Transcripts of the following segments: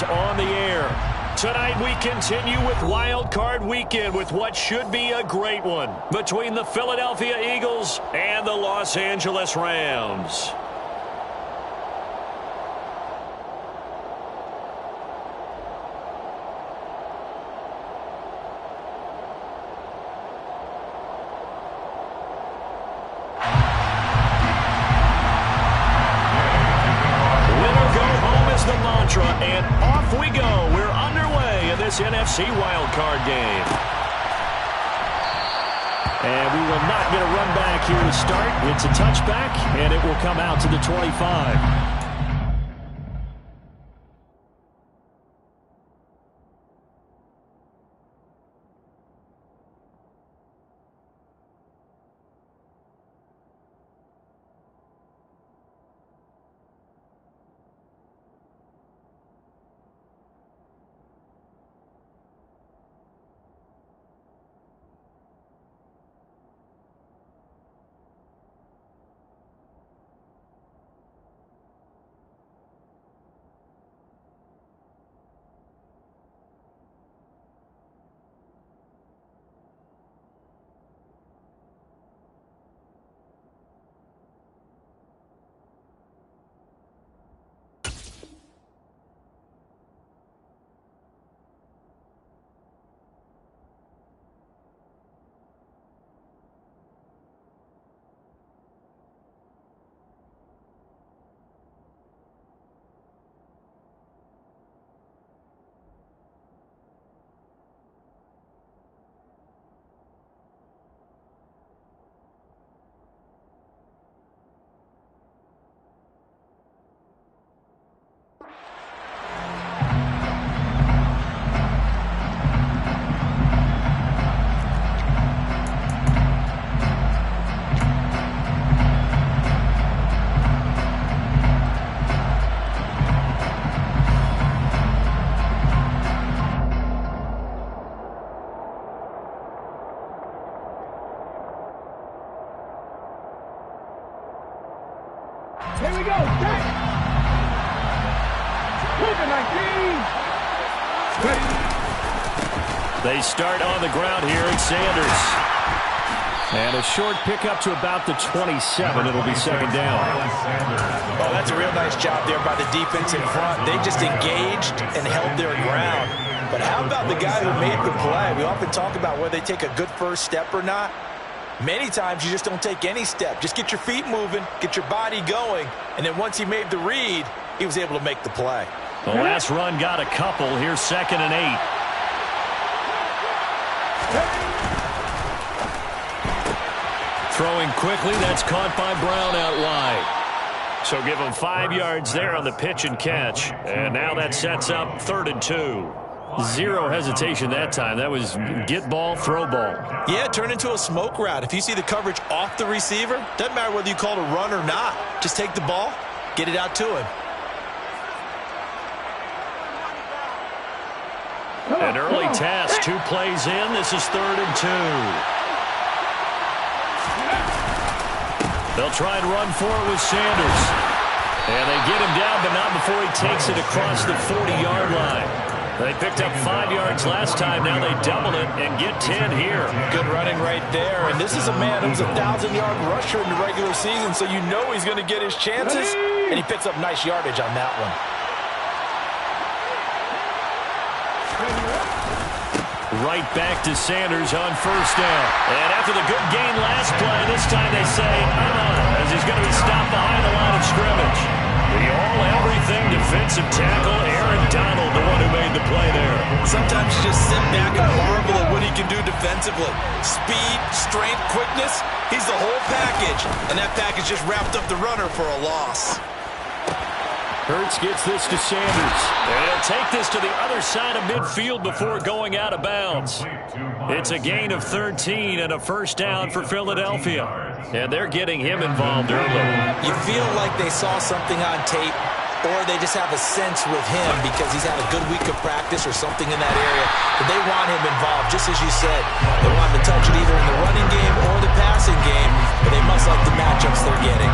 is on the air. Tonight we continue with Wild Card Weekend with what should be a great one between the Philadelphia Eagles and the Los Angeles Rams. And off we go. We're underway in this NFC wildcard game. And we will not get a run back here to start. It's a touchback, and it will come out to the 25. Here we go. Set. Moving 19. They start on the ground here at Sanders. And a short pickup to about the 27. It'll be second down. Oh, that's a real nice job there by the defense in front. They just engaged and held their ground. But how about the guy who made the play? We often talk about whether they take a good first step or not. Many times you just don't take any step. Just get your feet moving, get your body going, and then once he made the read, he was able to make the play. The last run got a couple. Here's 2nd and 8. Throwing quickly, that's caught by Brown out wide. So give him 5 yards there on the pitch and catch. And now that sets up 3rd and 2. Zero hesitation that time. That was get ball, throw ball. Yeah, turn into a smoke route. If you see the coverage off the receiver, doesn't matter whether you call it a run or not. Just take the ball, get it out to him. An early test, 2 plays in. This is 3rd and 2. They'll try and run for it with Sanders. And they get him down, but not before he takes it across the 40-yard line. They picked up 5 yards last time. Now they double it and get 10 here. Good running right there. And this is a man who's a 1,000-yard rusher in the regular season, so you know he's going to get his chances. And he picks up nice yardage on that one. Right back to Sanders on 1st down. And after the good gain last play, this time they say, as he's going to be stopped behind the line of scrimmage. The all-everything defensive tackle, Aaron Donald, the one who made the play there. Sometimes you just sit back and marvel at what he can do defensively. Speed, strength, quickness, he's the whole package. And that package just wrapped up the runner for a loss. Hurts gets this to Sanders. And he'll take this to the other side of midfield before going out of bounds. It's a gain of 13 and a 1st down for Philadelphia. And they're getting him involved early. You feel like they saw something on tape, or they just have a sense with him because he's had a good week of practice or something in that area. But they want him involved, just as you said. They want him to touch it either in the running game or the passing game, but they must like the matchups they're getting.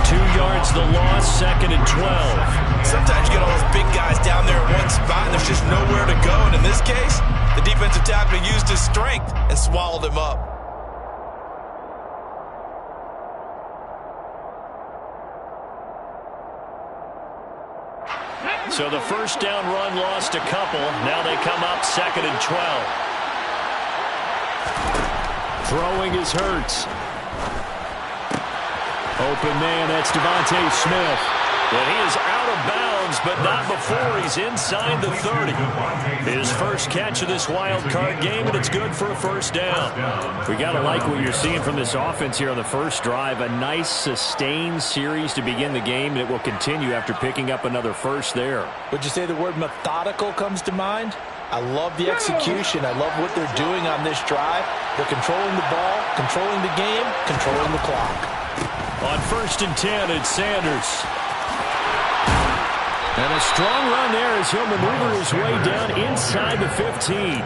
2 yards the loss, 2nd and 12. Sometimes you get all those big guys down there in one spot. defensive tackle used his strength and swallowed him up. So the first down run lost a couple. Now they come up 2nd and 12. Throwing is Hurts. Open man, that's Devontae Smith. And he is out of bounds, but not before he's inside the 30. His first catch of this wild card game, and it's good for a first down. We got to like what you're seeing from this offense here on the first drive. A nice, sustained series to begin the game, and it will continue after picking up another first there. Would you say the word methodical comes to mind? I love the execution. I love what they're doing on this drive. They're controlling the ball, controlling the game, controlling the clock. On 1st and 10, it's Sanders. And a strong run there as he'll maneuver his way down inside the 15.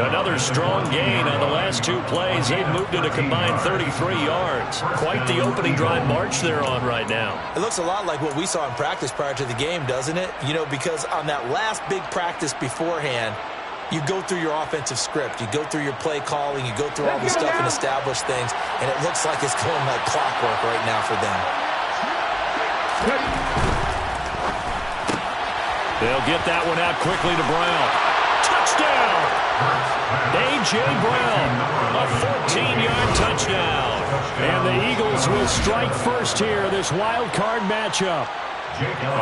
Another strong gain on the last 2 plays. They've moved it a combined 33 yards. Quite the opening drive march they're on right now. It looks a lot like what we saw in practice prior to the game, doesn't it? You know, because on that last big practice beforehand, you go through your offensive script. You go through your play calling. You go through all the stuff and establish things. And it looks like it's going like clockwork right now for them. They'll get that one out quickly to Brown. Touchdown! A.J. Brown, a 14-yard touchdown. And the Eagles will strike first here, this wild card matchup.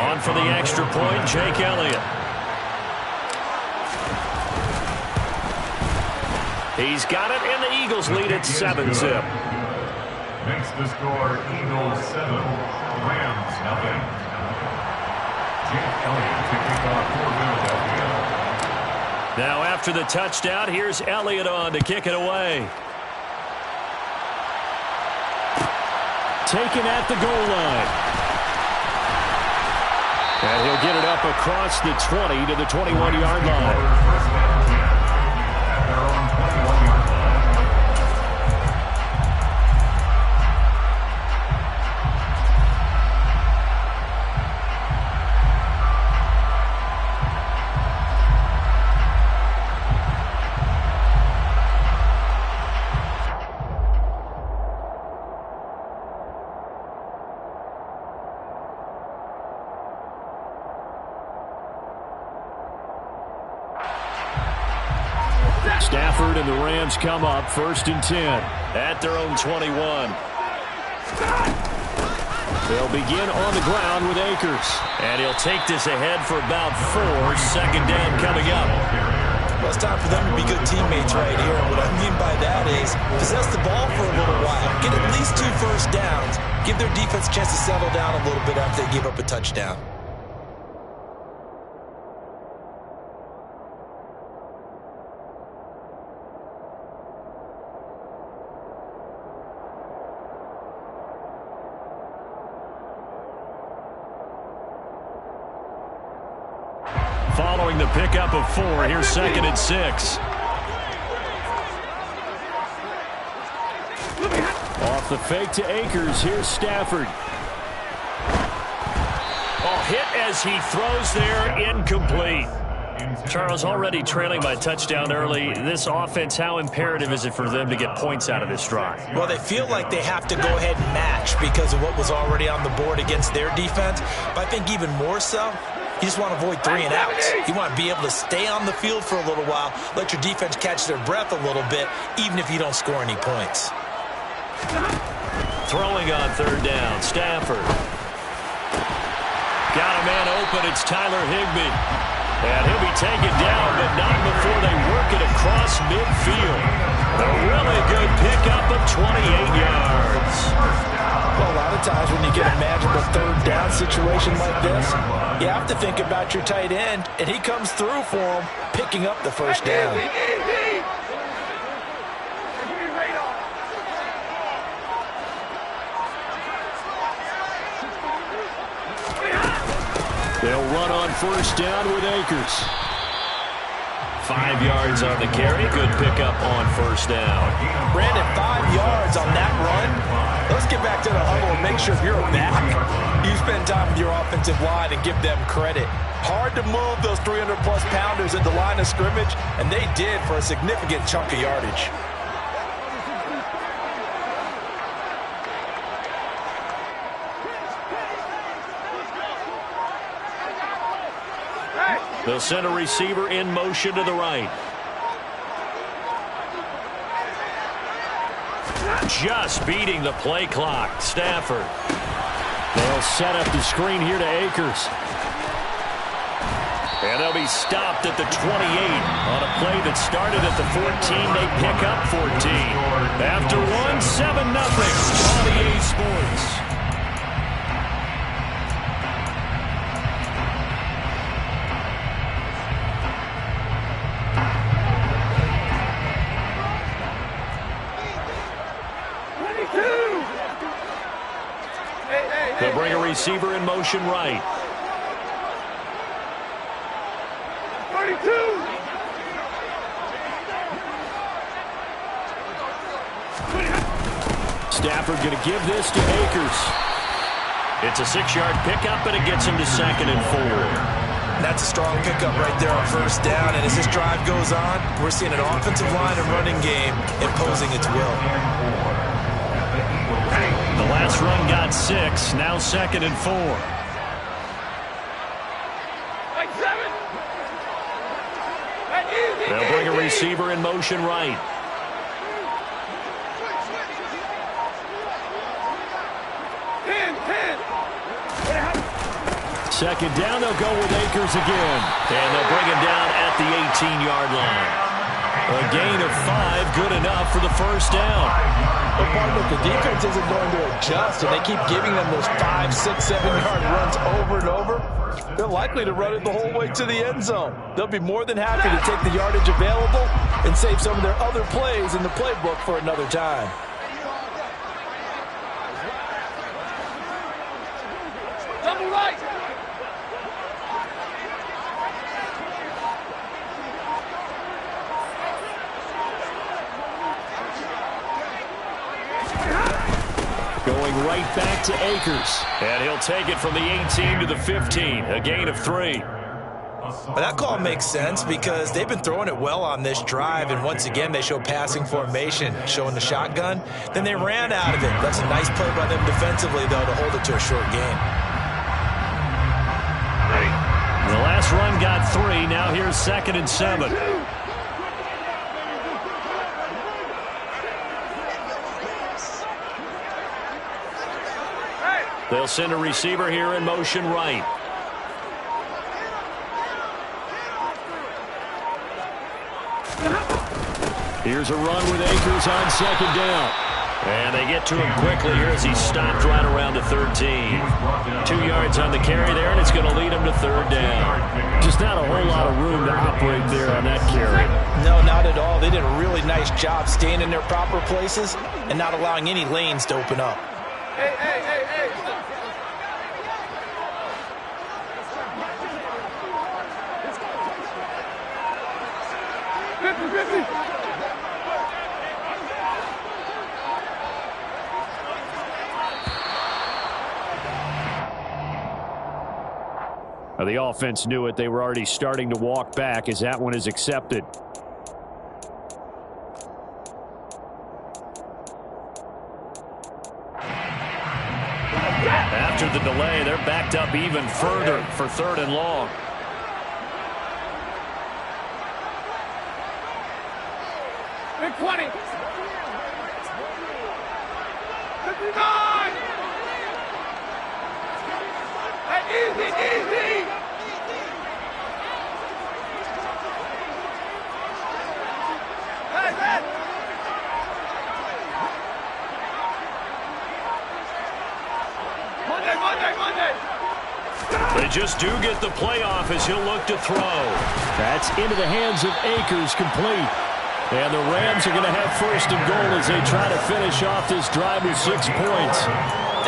On for the extra point, Jake Elliott. He's got it, and the Eagles lead at 7-zip. Makes the score Eagles 7, Rams nothing. Jake Elliott to kick off for Philadelphia. Now after the touchdown, here's Elliott on to kick it away. Taken at the goal line. And he'll get it up across the 20 to the 21-yard line. Stafford and the Rams come up 1st and 10 at their own 21. They'll begin on the ground with Akers. And he'll take this ahead for about 4. 2nd down coming up. Well, it's time for them to be good teammates right here. What I mean by that is possess the ball for a little while. Get at least 2 first downs. Give their defense a chance to settle down a little bit after they give up a touchdown. Following the pickup of 4, here's 2nd and 6. Off the fake to Akers, here's Stafford. Oh, hit as he throws there, incomplete. Charles, already trailing by touchdown early. This offense, how imperative is it for them to get points out of this drive? Well, they feel like they have to go ahead and match because of what was already on the board against their defense. But I think even more so, you just want to avoid 3 and outs. You want to be able to stay on the field for a little while, let your defense catch their breath a little bit, even if you don't score any points. Throwing on 3rd down, Stafford. Got a man open, it's Tyler Higbee. And he'll be taken down, but not before they work it across midfield. A really good pickup of 28 yards. Well, a lot of times when you get a magical 3rd down situation like this, you have to think about your tight end, and he comes through for him, picking up the first down. They'll run on 1st down with Akers. 5 yards on the carry. Good pickup on 1st down. Brandon, 5 yards on that run. Let's get back to the huddle and make sure if you're a back, you spend time with your offensive line and give them credit. Hard to move those 300-plus pounders at the line of scrimmage, and they did for a significant chunk of yardage. They'll send a receiver in motion to the right. Just beating the play clock. Stafford. They'll set up the screen here to Akers. And they'll be stopped at the 28 on a play that started at the 14. They pick up 14. After one, 7-0 on EA Sports. They'll bring a receiver in motion right. 32. Stafford going to give this to Akers. It's a 6-yard pickup, and it gets him to 2nd and 4. That's a strong pickup right there on first down, and as this drive goes on, we're seeing an offensive line and running game imposing its will. The last run got 6, now 2nd and 4. They'll bring a receiver in motion right. Second down, they'll go with Akers again. And they'll bring him down at the 18-yard line. A gain of 5, good enough for the first down. But part of the defense isn't going to adjust, and they keep giving them those 5, 6, 7-yard runs over and over. They're likely to run it the whole way to the end zone. They'll be more than happy to take the yardage available and save some of their other plays in the playbook for another time. Double right. Going right back to Akers. And he'll take it from the 18 to the 15. A gain of 3. But that call makes sense because they've been throwing it well on this drive, and once again they show passing formation, showing the shotgun. Then they ran out of it. That's a nice play by them defensively, though, to hold it to a short game. The last run got 3. Now here's 2nd and 7. They'll send a receiver here in motion right. Here's a run with Akers on 2nd down. And they get to him quickly here as he's stopped right around the 13. 2 yards on the carry there, and it's going to lead him to 3rd down. Just not a whole lot of room to operate there on that carry. No, not at all. They did a really nice job staying in their proper places and not allowing any lanes to open up. Hey, hey, hey, hey. 50-50. Now the offense knew it. They were already starting to walk back as that one is accepted. After the delay, they're backed up even further for 3rd and long. Big 20. 59. Hey, easy, easy. Hey, man. Monday. They just do get the playoff as he'll look to throw. That's into the hands of Akers, complete. And the Rams are going to have 1st and goal as they try to finish off this drive with 6 points.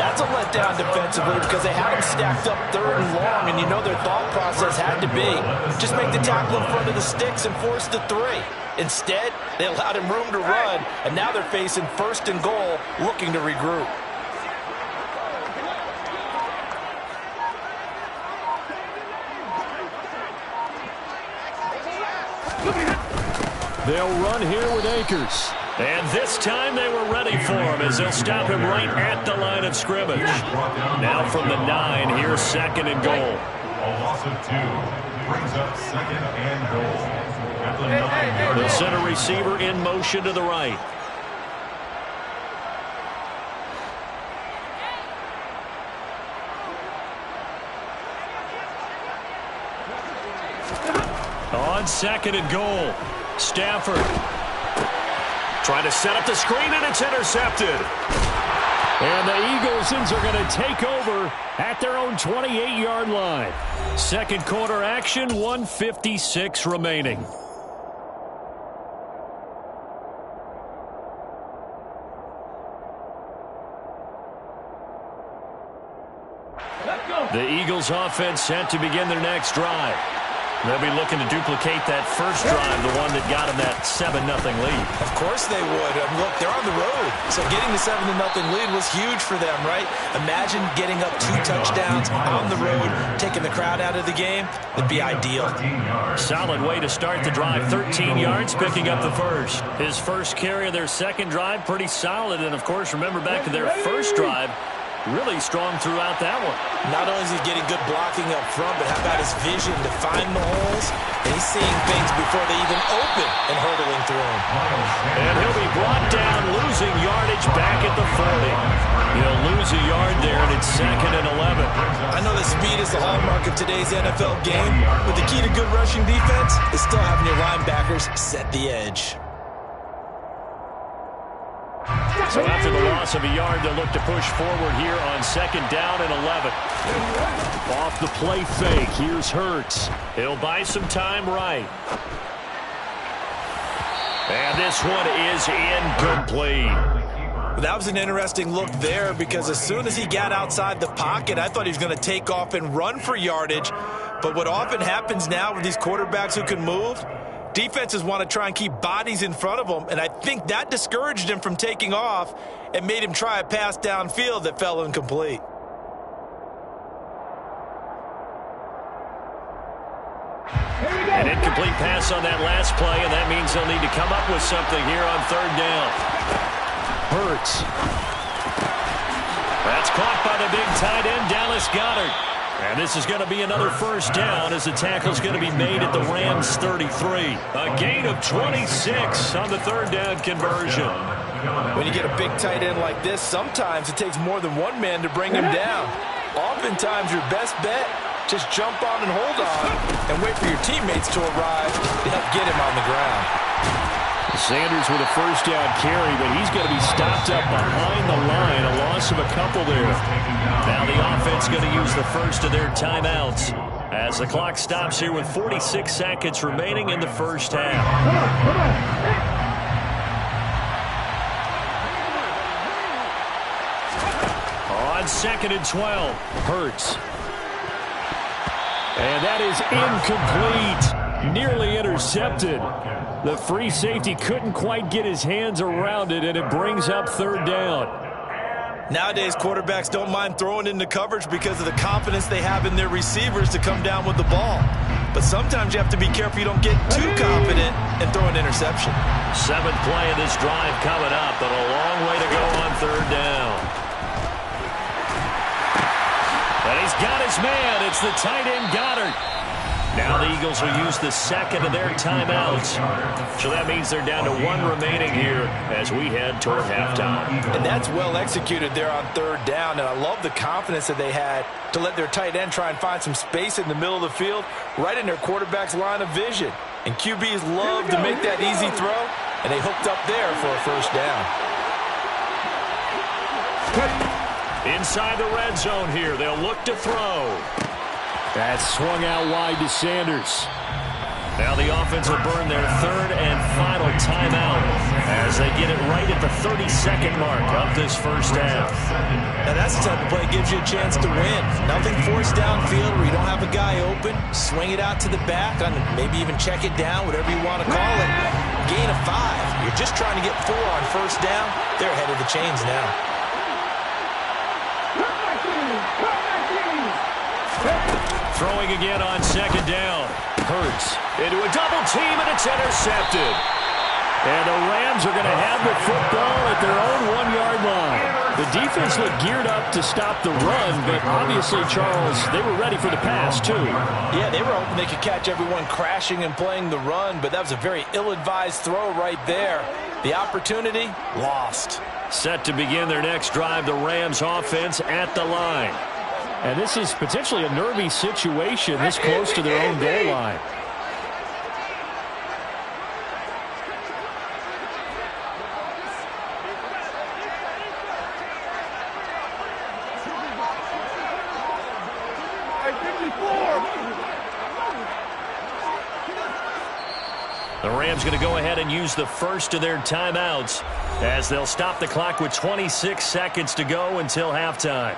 That's a letdown defensively because they had them stacked up 3rd and long, and you know their thought process had to be just make the tackle in front of the sticks and force the 3. Instead, they allowed him room to run, and now they're facing 1st and goal, looking to regroup. They'll run here with Akers. And this time they were ready for him as they'll stop him right at the line of scrimmage. Now from the 9, here's 2nd and goal. A loss of 2 brings up 2nd and goal. At the 9-yard The line. center receiver in motion to the right. On 2nd and goal, Stafford trying to set up the screen, and it's intercepted. And the Eaglesons are going to take over at their own 28-yard line. Second quarter action, 1:56 remaining. The Eagles offense set to begin their next drive. They'll be looking to duplicate that first drive, the one that got them that 7-0 lead. Of course they would. Look, they're on the road. So getting the 7-0 lead was huge for them, right? Imagine getting up 2 touchdowns on the road, taking the crowd out of the game. It'd be ideal. Solid way to start the drive. 13 yards, picking up the first. His first carry of their second drive, pretty solid. And, of course, remember back to their first drive, really strong throughout that one. Not only is he getting good blocking up front, but how about his vision to find the holes? And he's seeing things before they even open and hurdling through them. And he'll be brought down, losing yardage back at the 40. He'll lose a yard there, and it's 2nd and 11. I know that speed is the hallmark of today's NFL game, but the key to good rushing defense is still having your linebackers set the edge. So after the loss of a yard, they'll look to push forward here on 2nd down and 11. Off the play fake, here's Hurts. He'll buy some time right. And this one is incomplete. That was an interesting look there because as soon as he got outside the pocket, I thought he was going to take off and run for yardage. But what often happens now with these quarterbacks who can move, defenses want to try and keep bodies in front of them, and I think that discouraged him from taking off and made him try a pass downfield that fell incomplete. An incomplete pass on that last play, and that means they'll need to come up with something here on 3rd down. Hurts. That's caught by the big tight end, Dallas Goedert. And this is going to be another first down as the tackle's going to be made at the Rams' 33. A gain of 26 on the 3rd down conversion. When you get a big tight end like this, sometimes it takes more than one man to bring him down. Oftentimes, your best bet, just jump on and hold on and wait for your teammates to arrive to help get him on the ground. Sanders with a first down carry, but he's going to be stopped up behind the line. A loss of a couple there. Now the offense going to use the first of their timeouts as the clock stops here with 46 seconds remaining in the first half. On 2nd and 12, Hurts. And that is incomplete. Nearly intercepted. The free safety couldn't quite get his hands around it, and it brings up 3rd down. Nowadays, quarterbacks don't mind throwing into coverage because of the confidence they have in their receivers to come down with the ball. But sometimes you have to be careful you don't get too confident and throw an interception. 7th play of this drive coming up, but a long way to go on 3rd down. And he's got his man. It's the tight end, Goddard. Now the Eagles will use the second of their timeouts. So that means they're down to 1 remaining here as we head toward halftime. And that's well executed there on 3rd down. And I love the confidence that they had to let their tight end try and find some space in the middle of the field, right in their quarterback's line of vision. And QBs love to make that easy throw, and they hooked up there for a first down. Inside the red zone here, they'll look to throw. That swung out wide to Sanders. Now the offense will burn their 3rd and final timeout as they get it right at the 32nd mark of this first half. Now that's the type of play that gives you a chance to win. Nothing forced downfield where you don't have a guy open. Swing it out to the back, maybe even check it down, whatever you want to call it. Gain of 5. You're just trying to get 4 on first down. They're ahead of the chains now. Throwing again on 2nd down. Hurts into a double team, and it's intercepted. And the Rams are going to have the football at their own 1-yard line. The defense looked geared up to stop the run, but obviously, Charles, they were ready for the pass, too. Yeah, they were hoping they could catch everyone crashing and playing the run, but that was a very ill-advised throw right there. The opportunity, lost. Set to begin their next drive, the Rams offense at the line. And this is potentially a nervy situation this close to their own goal line. The Rams going to go ahead and use the first of their timeouts as they'll stop the clock with 26 seconds to go until halftime.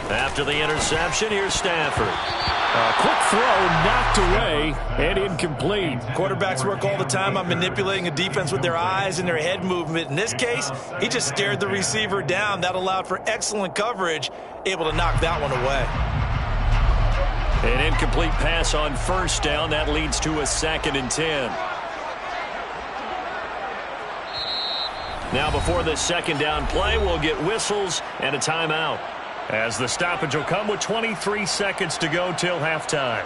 After the interception, here's Stafford. A quick throw knocked away and incomplete. Quarterbacks work all the time on manipulating a defense with their eyes and their head movement. In this case, he just stared the receiver down. That allowed for excellent coverage, able to knock that one away. An incomplete pass on first down. That leads to a 2nd and 10. Now before this second down play, we'll get whistles and a timeout, as the stoppage will come with 23 seconds to go till halftime.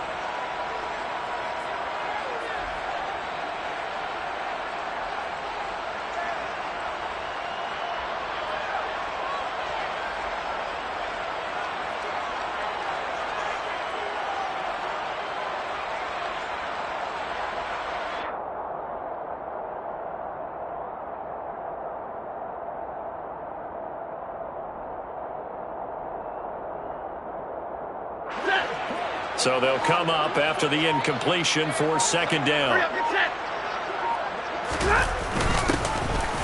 So they'll come up after the incompletion for second down.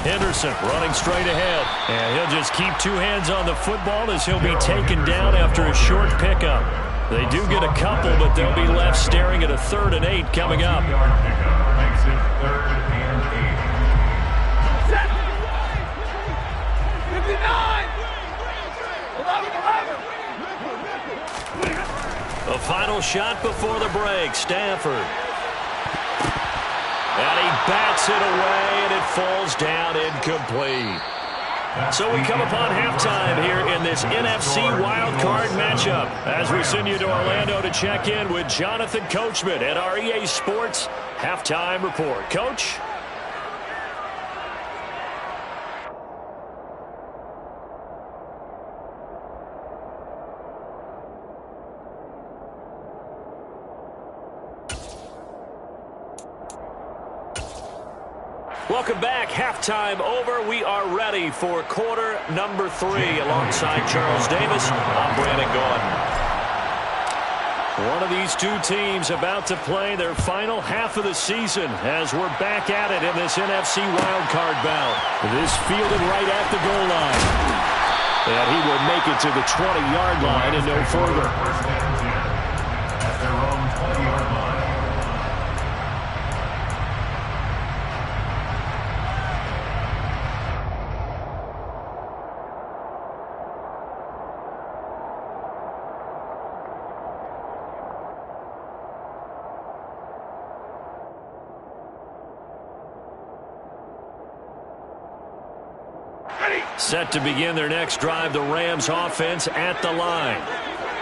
Henderson running straight ahead. And he'll just keep two hands on the football as he'll be taken down after a short pickup. They do get a couple, but they'll be left staring at a 3rd and 8 coming up. Makes it 3rd and 8. 59! 11, 11! The final shot before the break, Stafford. And he bats it away, and it falls down incomplete. So we come upon halftime here in this NFC wildcard matchup as we send you to Orlando to check in with Jonathan Coachman at our EA Sports Halftime Report. Coach? Welcome back. Halftime over. We are ready for quarter number 3. Alongside Charles Davis, I'm Brandon Gordon. One of these two teams about to play their final half of the season as we're back at it in this NFC wildcard bout. This fielded right at the goal line. And he will make it to the 20-yard line and no further. First and 10 at their own 20-yard line. Set to begin their next drive, the Rams offense at the line.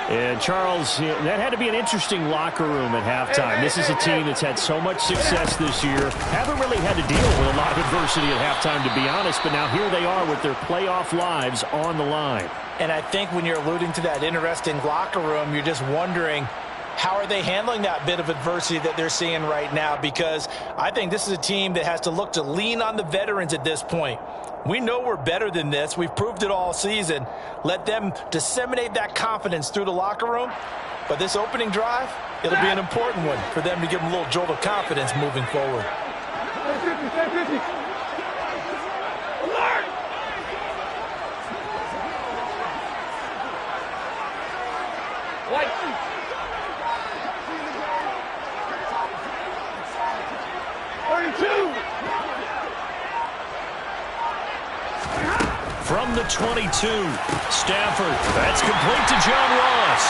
And Charles, that had to be an interesting locker room at halftime. This is a team that's had so much success this year. Haven't really had to deal with a lot of adversity at halftime, to be honest. But now here they are with their playoff lives on the line. And I think when you're alluding to that interesting locker room, you're just wondering, How are they handling that bit of adversity that they're seeing right now? Because I think this is a team that has to look to lean on the veterans at this point. We know we're better than this. We've proved it all season. Let them disseminate that confidence through the locker room. But this opening drive, it'll be an important one for them to give them a little jolt of confidence moving forward. From the 22, Stafford. That's complete to John Ross.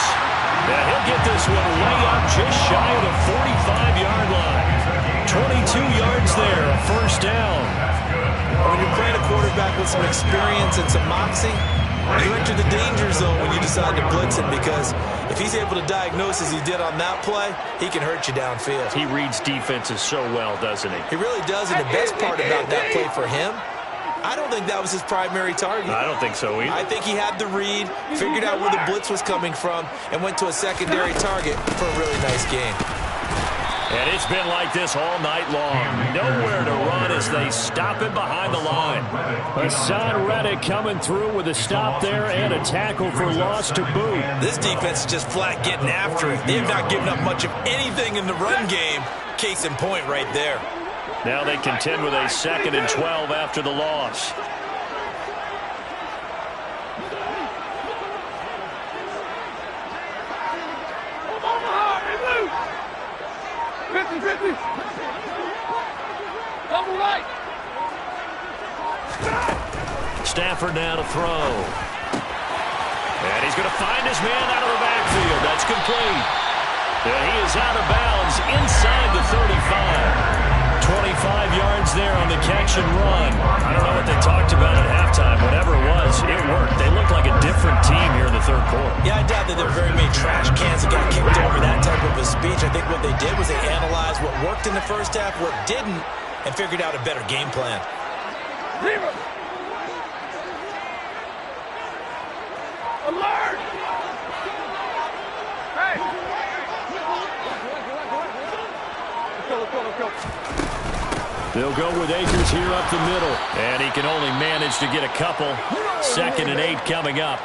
Now he'll get this one way up just shy of the 45-yard line. 22 yards there, a first down. When you're playing a quarterback with some experience and some moxie, you enter the danger zone when you decide to blitz him, because if he's able to diagnose as he did on that play, he can hurt you downfield. He reads defenses so well, doesn't he? He really does, and the best part about that play for him, I don't think that was his primary target. I don't think so either. I think he had the read, figured out where the blitz was coming from, and went to a secondary target for a really nice game. And it's been like this all night long. Nowhere to run as they stop him behind the line. Hassan Reddick coming through with a stop there and a tackle for loss to boot. This defense is just flat getting after it. They have not given up much of anything in the run game. Case in point right there. Now they contend with a 2nd and 12 after the loss. Stafford now to throw. And he's going to find his man out of the backfield. That's complete. And he is out of bounds inside the 35. 25 yards there on the catch and run. I don't know what they talked about at halftime. Whatever it was, it worked. They looked like a different team here in the third quarter. Yeah, I doubt that there were very many trash cans that got kicked over that type of a speech. I think what they did was they analyzed what worked in the first half, what didn't, and figured out a better game plan. Alert! Hey! Let's go. They'll go with Akers here up the middle. And he can only manage to get a couple. 2nd and 8 coming up.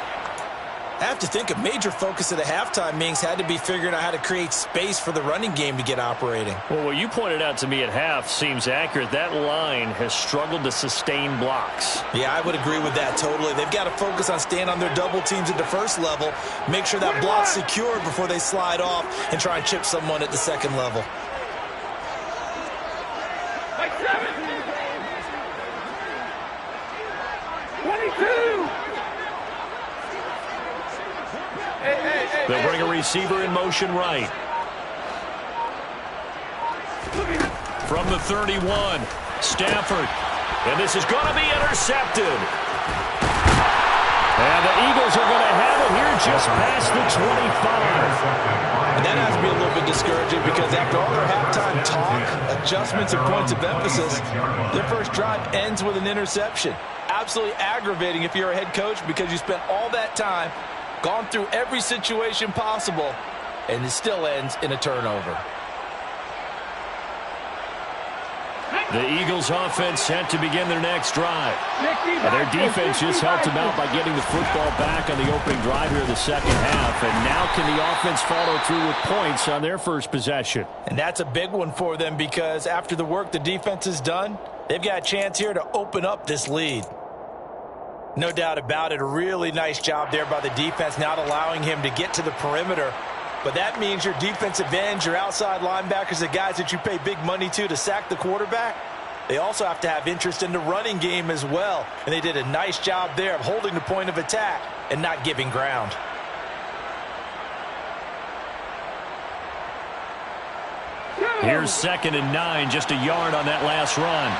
I have to think a major focus at the halftime meetings had to be figuring out how to create space for the running game to get operating. Well, what you pointed out to me at half seems accurate. That line has struggled to sustain blocks. Yeah, I would agree with that totally. They've got to focus on staying on their double teams at the first level, make sure that block's secured before they slide off and try and chip someone at the second level. They'll bring a receiver in motion right. From the 31, Stafford. And this is going to be intercepted. And the Eagles are going to have it here just past the 25. And that has to be a little bit discouraging, because after all their halftime talk, adjustments, and points of emphasis, their first drive ends with an interception. Absolutely aggravating if you're a head coach, because you spent all that time, gone through every situation possible, and it still ends in a turnover. The Eagles offense set to begin their next drive. Their defense just helped them out by getting the football back on the opening drive here in the second half. And now can the offense follow through with points on their first possession? And that's a big one for them, because after the work the defense has done, they've got a chance here to open up this lead. No doubt about it, a really nice job there by the defense, not allowing him to get to the perimeter. But that means your defensive ends, your outside linebackers, the guys that you pay big money to sack the quarterback, they also have to have interest in the running game as well. And they did a nice job there of holding the point of attack and not giving ground. Here's 2nd and 9, just a yard on that last run.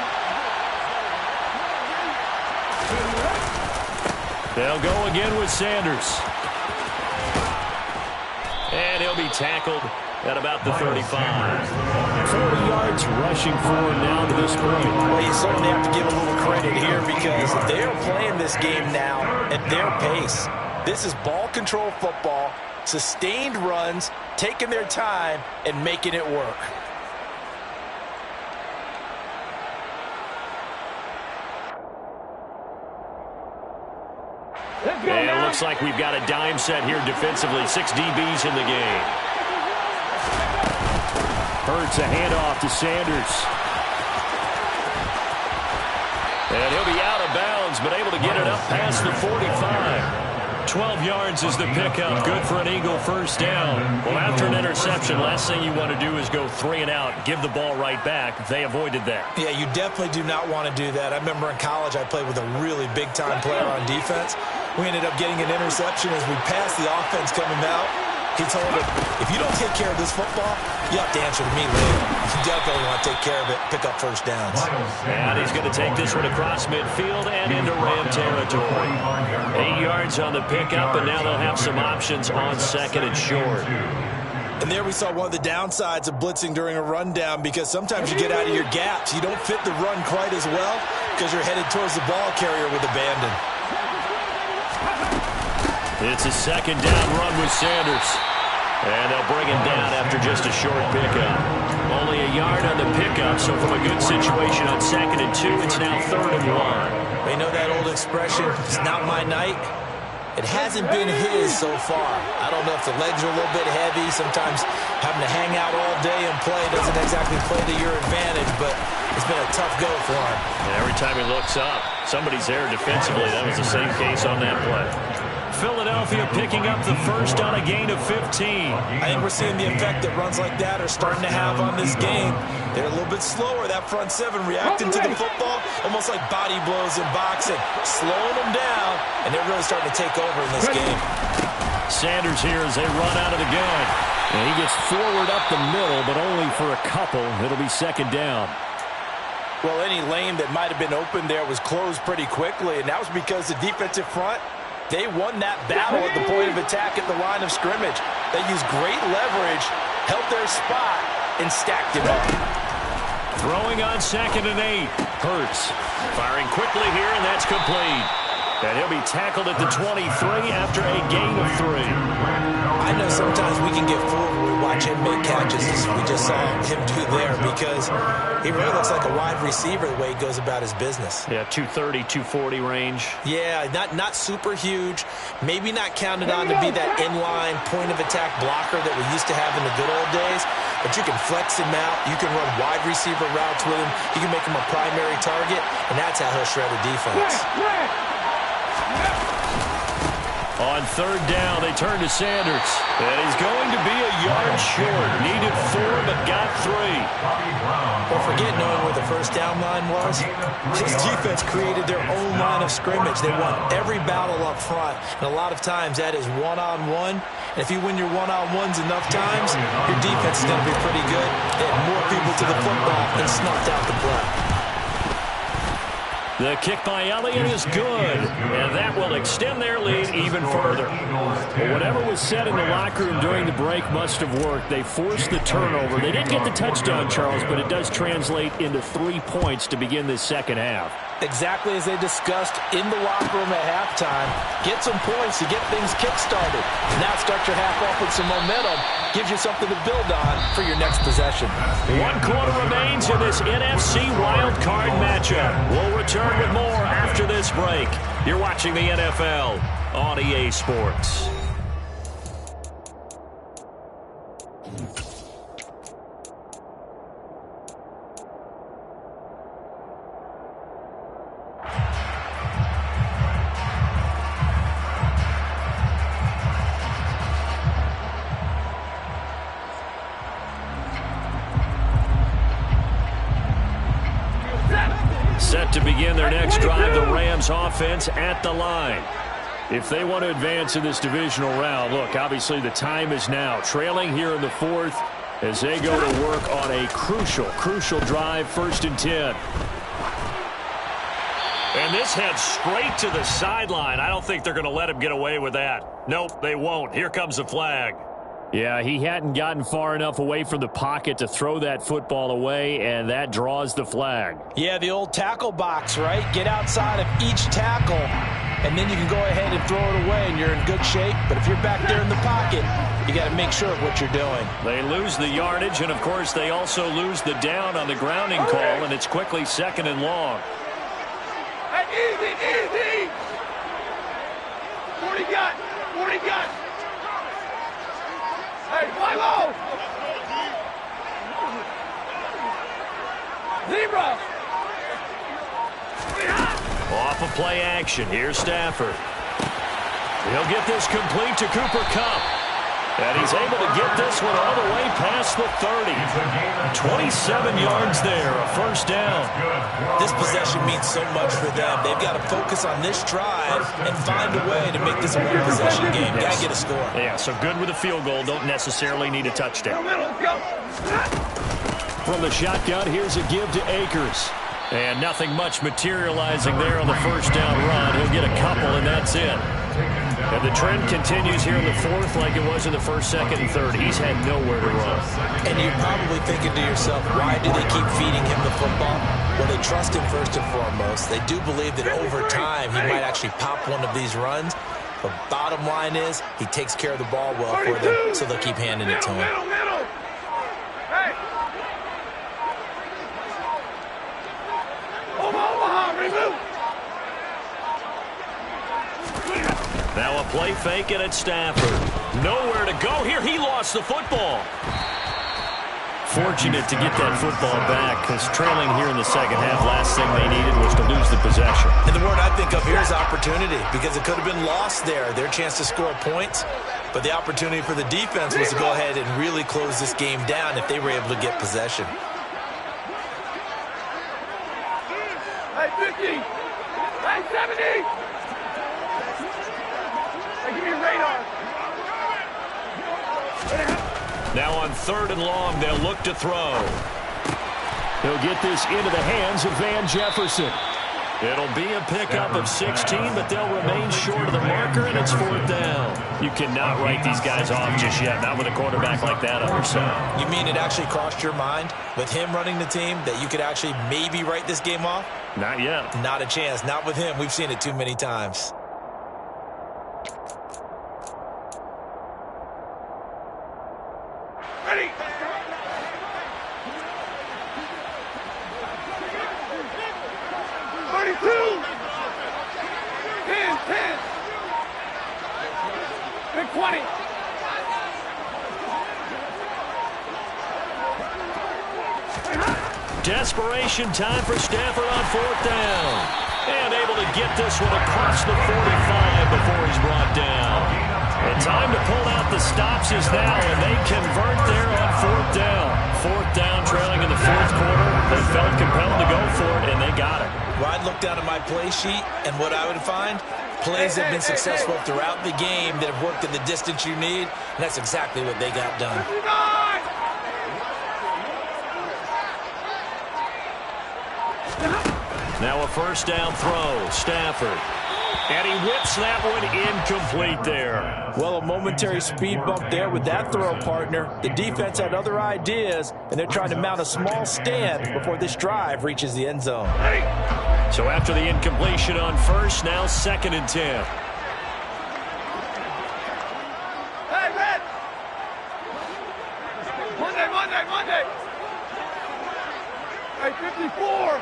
They'll go again with Sanders. And he'll be tackled at about the 35. 40 yards rushing forward now to this point. Well, you certainly have to give a little credit here, because they're playing this game now at their pace. This is ball control football. sustained runs, taking their time, and making it work. And it looks like we've got a dime set here defensively. 6 DBs in the game. Hurts a handoff to Sanders. And he'll be out of bounds, but able to get it up past the 45. 12 yards is the pickup. Good for an Eagle first down. Well, after an interception, last thing you want to do is go 3 and out, give the ball right back. They avoided that. Yeah, you definitely do not want to do that. I remember in college I played with a really big-time player on defense. We ended up getting an interception as we passed the offense coming out. He told him, if you don't take care of this football, you have to answer to me later. You definitely want to take care of it, pick up first downs. And he's going to take this one across midfield and into Ram territory. 8 yards on the pickup, and now they'll have some options on second and short. And there we saw one of the downsides of blitzing during a rundown, because sometimes you get out of your gaps. You don't fit the run quite as well because you're headed towards the ball carrier with abandon. It's a second down run with Sanders. And they'll bring him down after just a short pickup. Only a yard on the pickup, so from a good situation on 2nd and 2, it's now 3rd and 1. You know that old expression, it's not my night? It hasn't been his so far. I don't know if the legs are a little bit heavy. Sometimes having to hang out all day and play doesn't exactly play to your advantage, but it's been a tough go for him. And every time he looks up, somebody's there defensively. That was the same case on that play. Philadelphia picking up the first on a gain of 15. I think we're seeing the effect that runs like that are starting to have on this game. They're a little bit slower, that front seven, reacting to the football, almost like body blows in boxing, slowing them down, and they're really starting to take over in this game. Sanders here as they run out of the gun. And he gets forward up the middle, but only for a couple. It'll be 2nd down. Well, any lane that might have been open there was closed pretty quickly, and that was because the defensive front, they won that battle at the point of attack at the line of scrimmage. They used great leverage, held their spot, and stacked him up. Throwing on 2nd and 8. Hurts firing quickly here, and that's complete. And he'll be tackled at the 23 after a gain of 3. I know sometimes we can get fooled when we watch him make catches, as we just saw him do there, because he really looks like a wide receiver the way he goes about his business. Yeah, 230, 240 range. Yeah, not super huge. Maybe not counted on to be that inline point-of-attack blocker that we used to have in the good old days, but you can flex him out. You can run wide receiver routes with him. You can make him a primary target, and that's how he'll shred a defense. On 3rd down, they turn to Sanders. And he's going to be a yard short. Needed 4, but got 3. Well, forget knowing where the first down line was. His defense created their own line of scrimmage. They won every battle up front. And a lot of times that is one-on-one. And if you win your one-on-ones enough times, your defense is going to be pretty good. They had more people to the football and snuffed out the play. The kick by Elliott is good, and that will extend their lead even further. But whatever was said in the locker room during the break must have worked. They forced the turnover. They didn't get the touchdown, Charles, but it does translate into 3 points to begin this second half. Exactly as they discussed in the locker room at halftime. Get some points to get things kick-started. Now start your half off with some momentum. Gives you something to build on for your next possession. 1 quarter remains in this NFC wild card matchup. We'll return with more after this break. You're watching the NFL on EA Sports. Set to begin their next drive, the Rams offense at the line. If they want to advance in this divisional round, look, obviously the time is now. Trailing here in the 4th as they go to work on a crucial drive, 1st and 10. And this heads straight to the sideline. I don't think they're going to let him get away with that. Nope, they won't. Here comes the flag. Yeah, he hadn't gotten far enough away from the pocket to throw that football away, and that draws the flag. Yeah, the old tackle box, right? Get outside of each tackle and then you can go ahead and throw it away, and you're in good shape. But if you're back there in the pocket, you got to make sure of what you're doing. They lose the yardage, and, of course, they also lose the down on the grounding call, and it's quickly 2nd and long. Hey, easy, easy. 40 got. 40 got. Hey, fly low. Zebra. Off of play action. Here's Stafford. He'll get this complete to Cooper Kupp. And he's able to get this one all the way past the 30. 27 yards there, a first down. This possession means so much for them. They've got to focus on this drive and find a way to make this a one-possession game. Got to get a score. Yeah, so good with a field goal. Don't necessarily need a touchdown. From the shotgun, here's a give to Akers. And nothing much materializing there on the first down run. He'll get a couple, and that's it. And the trend continues here in the 4th like it was in the 1st, 2nd, and 3rd. He's had nowhere to run. And you're probably thinking to yourself, why do they keep feeding him the football? Well, they trust him first and foremost. They do believe that over time he might actually pop one of these runs. But bottom line is he takes care of the ball well for them, so they'll keep handing it to him. Hey. Omaha, remove. Now a play fake, and it's Stafford. Nowhere to go here. He lost the football. Fortunate to get that football back, because trailing here in the second half, last thing they needed was to lose the possession. And the word I think of here is opportunity, because it could have been lost there, their chance to score points. But the opportunity for the defense was to go ahead and really close this game down if they were able to get possession. Hey, 50. Hey, 70. Hey, give me a radar. Now on 3rd and long, they'll look to throw. He'll get this into the hands of Van Jefferson. It'll be a pickup of 16, but they'll remain short of the marker, and it's 4th down. You cannot write these guys off just yet, not with a quarterback like that on your side. You mean it actually crossed your mind with him running the team that you could actually maybe write this game off? Not yet. Not a chance. Not with him. We've seen it too many times. Ready. 32. 10. Big 20. Desperation time for Stafford on 4th down. And able to get this one across the 45 before he's brought down. The time to pull out the stops is now, and they convert there on 4th down. 4th down, trailing in the 4th quarter. They felt compelled to go for it, and they got it. Well, I'd look down at my play sheet, and what I would find, plays have been successful throughout the game that have worked in the distance you need, and that's exactly what they got done. 59. Now a first down throw, Stafford. And he whips that one incomplete there. Well, a momentary speed bump there with that throw, partner. The defense had other ideas, and they're trying to mount a small stand before this drive reaches the end zone. So after the incompletion on 1st, now 2nd and 10. Hey, Red. Monday. Hey, 54.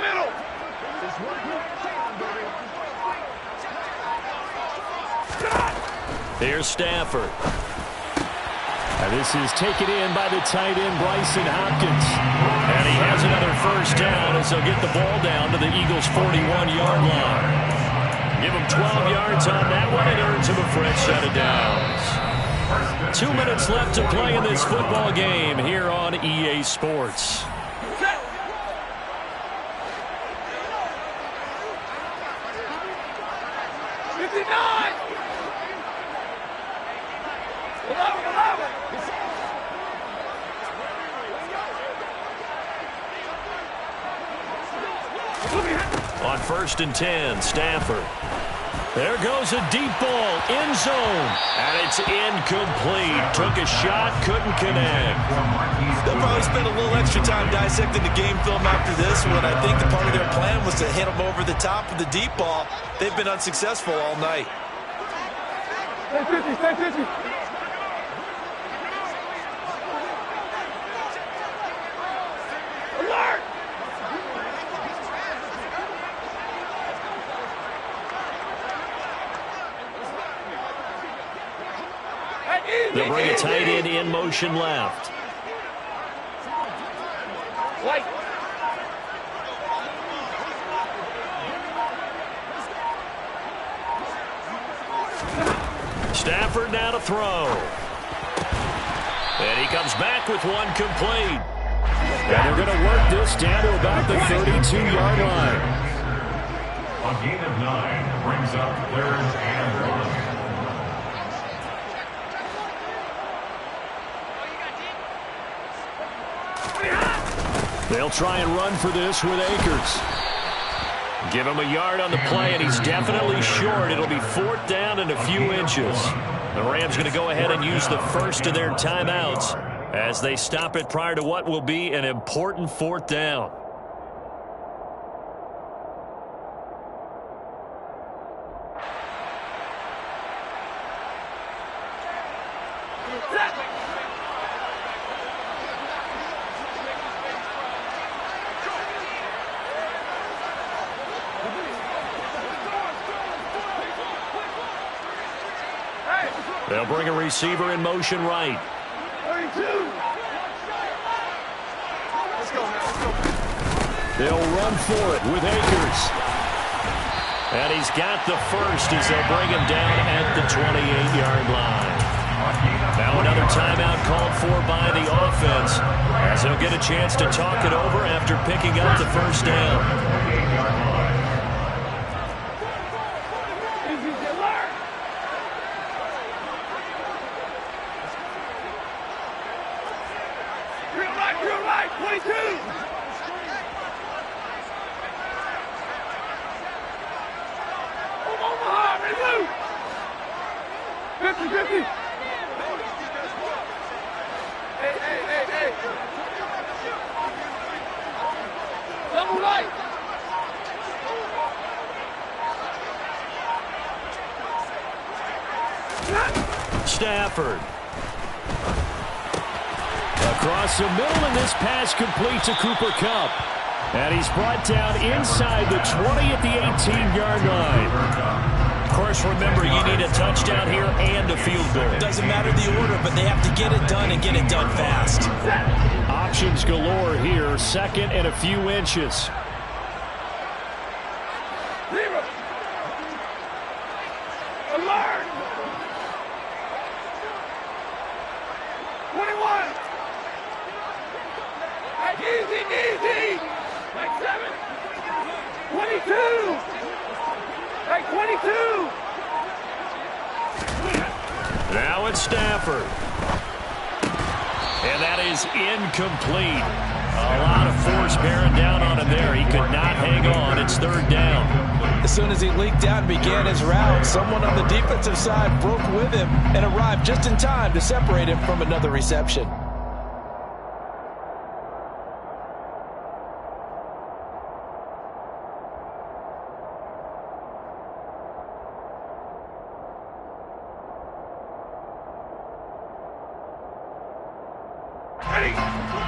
Middle. Here's Stafford. Now this is taken in by the tight end, Bryson Hopkins. And he has another first down as they'll get the ball down to the Eagles' 41-yard line. Give him 12 yards on that one. It earns him a fresh set of downs. 2 minutes left to play in this football game here on EA Sports. 59. 11. On 1st and 10, Stafford. There goes a deep ball, end zone, and it's incomplete. Took a shot, couldn't connect. They'll probably spend a little extra time dissecting the game film after this one. I think the part of their plan was to hit them over the top of the deep ball. They've been unsuccessful all night. Stay 50, stay 50. Alert! They'll bring a tight end in motion left. White. Stafford now to throw. And he comes back with one complete. And they're going to work this down to about the 32-yard line. A gain of 9 brings up 3rd and 1. They'll try and run for this with Akers. Give him a yard on the play, and he's definitely short. It'll be 4th down and a few inches. The Rams going to go ahead and use the first of their timeouts as they stop it prior to what will be an important 4th down. They'll bring a receiver in motion right. 32. Let's go, man. Let's go. They'll run for it with Akers. And he's got the first as they'll bring him down at the 28-yard line. Now another timeout called for by the offense as they'll get a chance to talk it over after picking up the first down. Stafford. Across the middle, and this pass complete to Cooper Kupp. And he's brought down inside the 20 at the 18-yard line. Of course, remember, you need a touchdown here and a field goal. Doesn't matter the order, but they have to get it done and get it done fast. Options galore here, 2nd and a few inches. Now it's Stafford. And that is incomplete. A lot of force bearing down on him there. He could not hang on. It's 3rd down. As soon as he leaked out and began his route, someone on the defensive side broke with him and arrived just in time to separate him from another reception.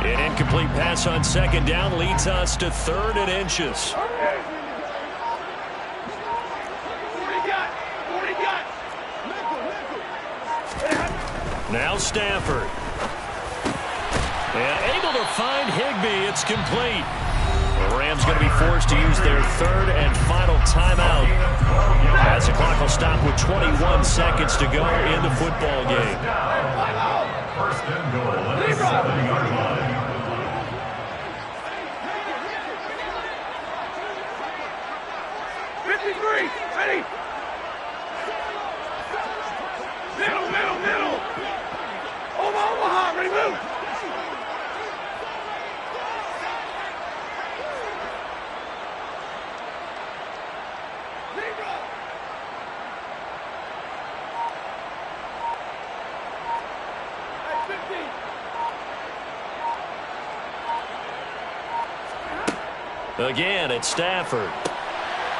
An incomplete pass on 2nd down leads us to 3rd and inches. Now Stafford. And able to find Higbee. It's complete. The Rams going to be forced to use their 3rd and final timeout as the clock will stop with 21 seconds to go in the football game. 1st and goal at the 7-yard line. Ready? Middle. Omaha, ready, move. Again, it's Stafford.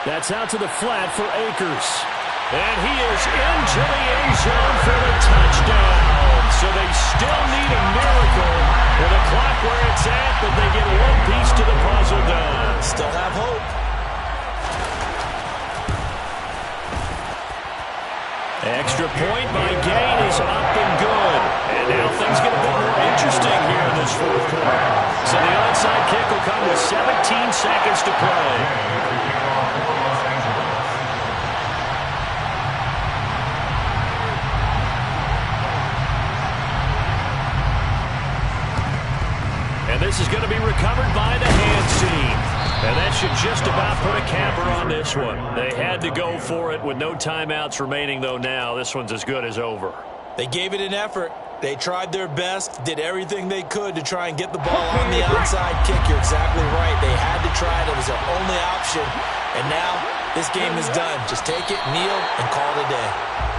That's out to the flat for Akers. And he is into the end zone for the touchdown. So they still need a miracle with the clock where it's at, but they get one piece to the puzzle done. Still have hope. Extra point by Gain is up and good. And now things get a bit more interesting here in this fourth quarter. So the onside kick will come with 17 seconds to play. And this is going to be recovered by the hands team. And that should just about put a capper on this one. They had to go for it with no timeouts remaining, though now. This one's as good as over. They gave it an effort. They tried their best, did everything they could to try and get the ball on the onside kick. You're exactly right. They had to try it. It was their only option. And now this game is done. Just take it, kneel, and call it a day.